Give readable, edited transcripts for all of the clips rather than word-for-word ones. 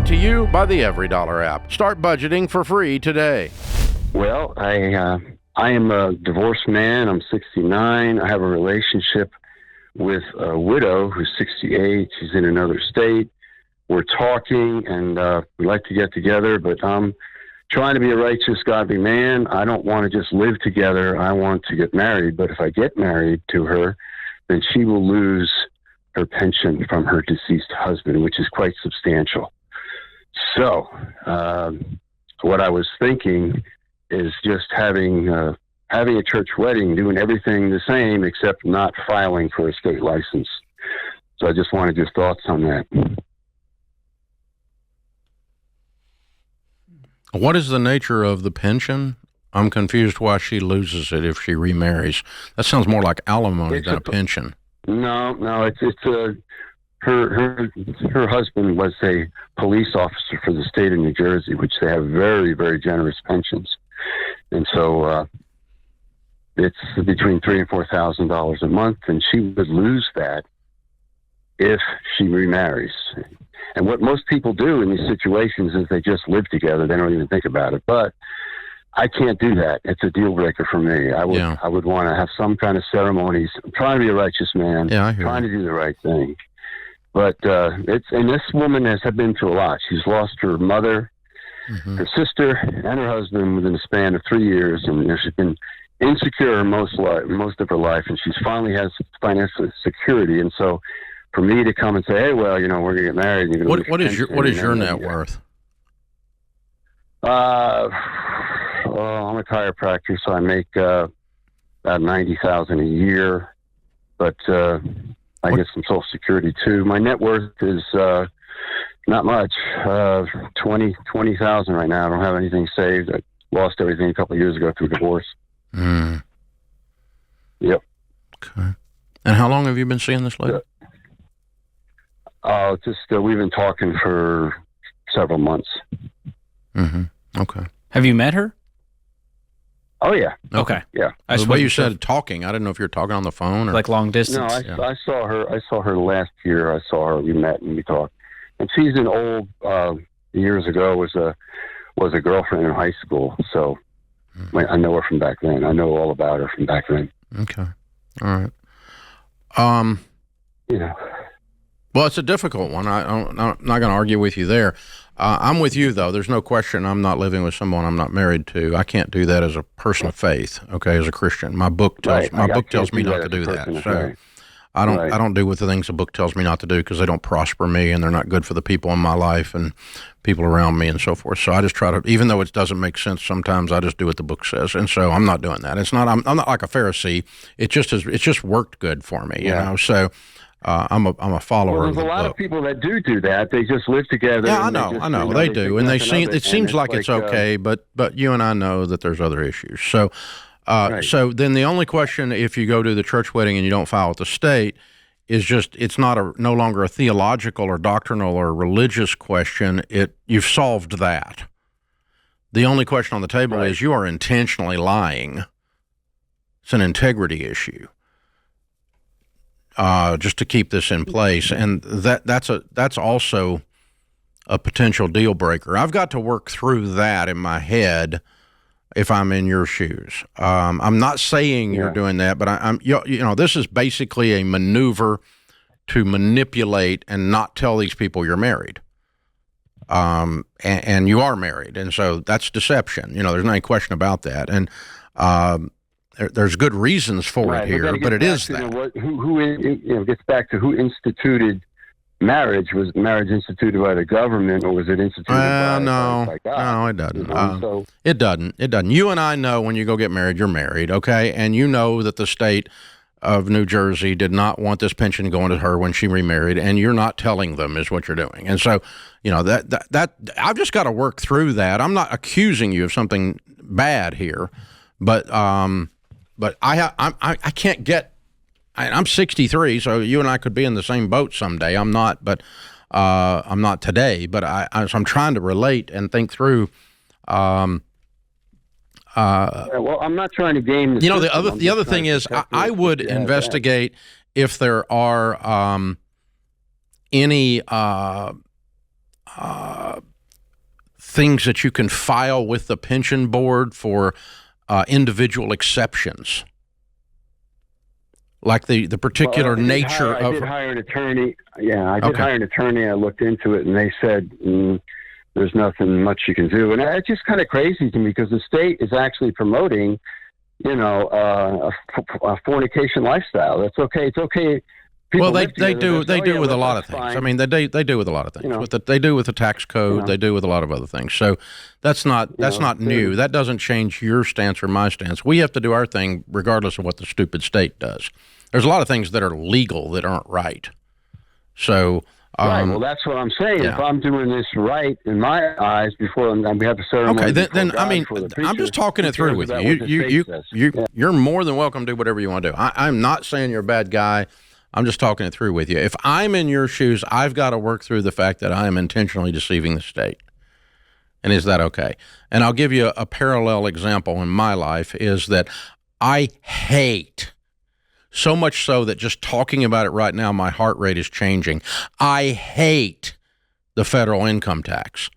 Brought to you by the Every Dollar app. Start budgeting for free today. Well, I am a divorced man. I'm 69. I have a relationship with a widow who's 68. She's in another state. We're talking, and we like to get together, but I'm trying to be a righteous, godly man. I don't want to just live together. I want to get married, but if I get married to her, then she will lose her pension from her deceased husband, which is quite substantial. So what I was thinking is just having a church wedding, doing everything the same except not filing for a state license. So I just wanted your thoughts on that. What is the nature of the pension? I'm confused why she loses it if she remarries. That sounds more like alimony than a pension. No, her husband was a police officer for the state of New Jersey, which they have very, very generous pensions. And so it's between $3,000 and $4,000 a month, and she would lose that if she remarries. And what most people do in these situations is they just live together. They don't even think about it. But I can't do that. It's a deal breaker for me. I would want to have some kind of ceremonies. I'm trying to be a righteous man. Yeah, trying to do the right thing. But this woman has been through a lot. She's lost her mother, her sister, and her husband within the span of 3 years, and she's been insecure most of her life, and she's finally has financial security. And so, for me to come and say, "Hey, well, we're going to get married," and what is your net worth? Well, I'm a chiropractor, so I make about $90,000 a year, but I get some Social Security too. My net worth is not much, $20,000 right now. I don't have anything saved. I lost everything a couple of years ago through divorce. Yep. Okay. And how long have you been seeing this lady? We've been talking for several months. Okay. Have you met her? Oh, yeah. Okay. Yeah. The way you said talking, I didn't know if you were talking on the phone or like long distance. No, I saw her last year. I saw her. We met and we talked. And she's an old, years ago was a girlfriend in high school. So I know her from back then. I know all about her from back then. Okay. All right. Well, it's a difficult one. I'm not going to argue with you there. I'm with you, though. There's no question I'm not living with someone I'm not married to. I can't do that as a person of faith, okay, as a Christian. My book tells me not to do that. So I don't do what the things the book tells me not to do because they don't prosper me and they're not good for the people in my life and people around me and so forth. So I just try to, even though it doesn't make sense sometimes, I just do what the book says. And so I'm not doing that. I'm not like a Pharisee. It's just worked good for me, you know. So I'm a follower of the book. There's a lot of people that do that. They just live together. Yeah, I know. They do, and it seems like it's okay, but you and I know that there's other issues. So, so then the only question, if you go to the church wedding and you don't file with the state, is just it's no longer a theological or doctrinal or religious question. You've solved that. The only question on the table is you are intentionally lying. It's an integrity issue. Just to keep this in place, and that's also a potential deal breaker. I've got to work through that in my head if I'm in your shoes. I'm not saying you're doing that, but I'm this is basically a maneuver to manipulate and not tell these people you're married. And you are married, and so that's deception. There's no question about that, and there's good reasons for it here, but it is that. Who gets back to who instituted marriage? Was marriage instituted by the government, or was it instituted by God? No, it doesn't. It doesn't. You and I know when you go get married, you're married, okay? And you know that the state of New Jersey did not want this pension going to her when she remarried, and you're not telling them is what you're doing. And so, that I've just got to work through that. I'm not accusing you of something bad here, but I can't get. I'm 63, so you and I could be in the same boat someday. I'm not, but I'm not today. But I'm trying to relate and think through. Well, I'm not trying to game the system. The other thing is, I would investigate if there are any things that you can file with the pension board for individual exceptions, like the particular nature of. I did hire an attorney. Yeah, I did hire an attorney. I looked into it, and they said there's nothing much you can do. And it's just kind of crazy to me because the state is actually promoting, a fornication lifestyle. That's okay. It's okay. Well, they do with a lot of things. Fine. I mean, they do with a lot of things. They do with the tax code. They do with a lot of other things. So that's not new. That doesn't change your stance or my stance. We have to do our thing regardless of what the stupid state does. There's a lot of things that are legal that aren't right. So right. Well, that's what I'm saying. Yeah. If I'm doing this right in my eyes before we have the ceremony. Okay, then I mean, I'm just talking it through with you. You're more than welcome to do whatever you want to do. I'm not saying you're a bad guy. I'm just talking it through with you. If I'm in your shoes, I've got to work through the fact that I am intentionally deceiving the state. And is that okay? And I'll give you a parallel example in my life is that I hate, so much so that just talking about it right now, my heart rate is changing. I hate the federal income tax.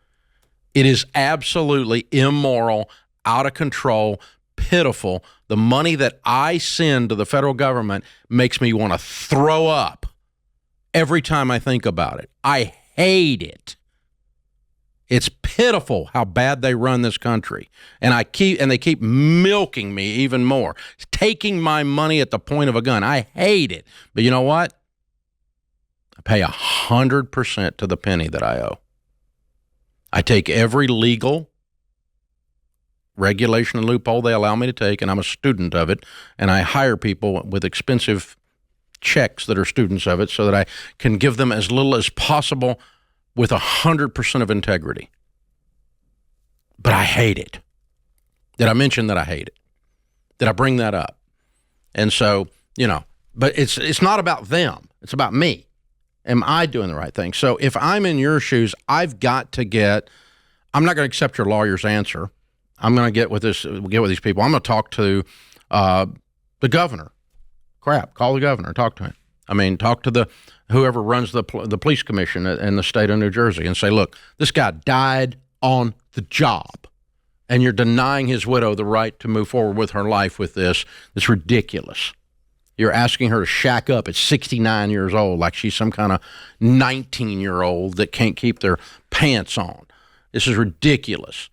It is absolutely immoral, out of control, pitiful. The money that I send to the federal government makes me want to throw up every time I think about it. I hate it. It's pitiful how bad they run this country. And they keep milking me even more, taking my money at the point of a gun. I hate it. But you know what? I pay 100% to the penny that I owe. I take every legal regulation and loophole they allow me to take, and I'm a student of it, and I hire people with expensive checks that are students of it so that I can give them as little as possible with 100% of integrity. But I hate it. Did I mention that I hate it? Did I bring that up? And so, but it's not about them. It's about me. Am I doing the right thing? So if I'm in your shoes, I'm not going to accept your lawyer's answer. I'm going to get with these people. I'm going to talk to the governor. Call the governor, talk to him. I mean, talk to whoever runs the police commission in the state of New Jersey and say, look, this guy died on the job, and you're denying his widow the right to move forward with her life with this. It's ridiculous. You're asking her to shack up at 69 years old like she's some kind of 19-year-old that can't keep their pants on. This is ridiculous.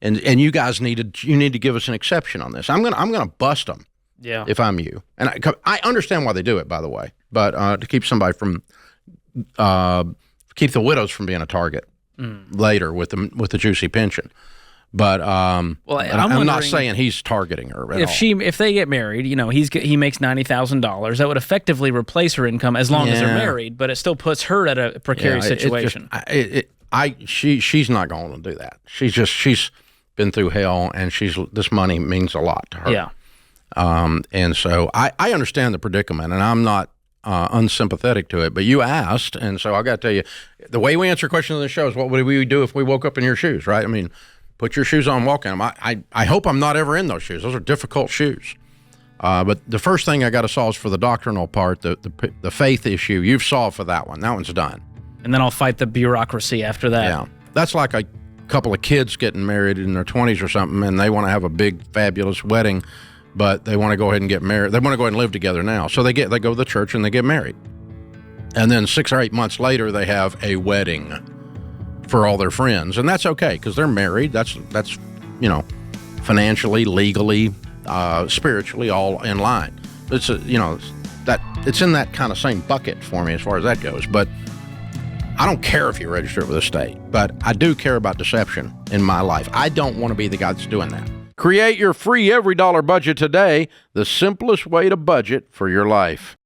And you guys need to give us an exception on this. I'm gonna bust them. Yeah. If I'm you, and I understand why they do it, by the way, but to keep somebody from keep the widows from being a target later with the juicy pension. But I'm not saying he's targeting her at all. If they get married, he makes $90,000. That would effectively replace her income as long as they're married, but it still puts her at a precarious situation. She's not going to do that. She's been through hell, and this money means a lot to her. Yeah. And so I understand the predicament, and I'm not unsympathetic to it, but you asked, and so I got to tell you, the way we answer questions on the show is, what would we do if we woke up in your shoes, right? I mean, put your shoes on, walk in them. I hope I'm not ever in those shoes. Those are difficult shoes. But the first thing I got to solve is for the doctrinal part, the faith issue. You've solved for that one. That one's done. And then I'll fight the bureaucracy after that. Yeah. That's like a couple of kids getting married in their 20s or something, and they want to have a big, fabulous wedding, but they want to go ahead and get married. They want to go ahead and live together now. So they go to the church and they get married. And then 6 or 8 months later, they have a wedding for all their friends. And that's okay, because they're married. That's financially, legally, spiritually all in line. It's it's in that kind of same bucket for me as far as that goes. But I don't care if you register it with the state, but I do care about deception in my life. I don't want to be the guy that's doing that. Create your free every dollar budget today, the simplest way to budget for your life.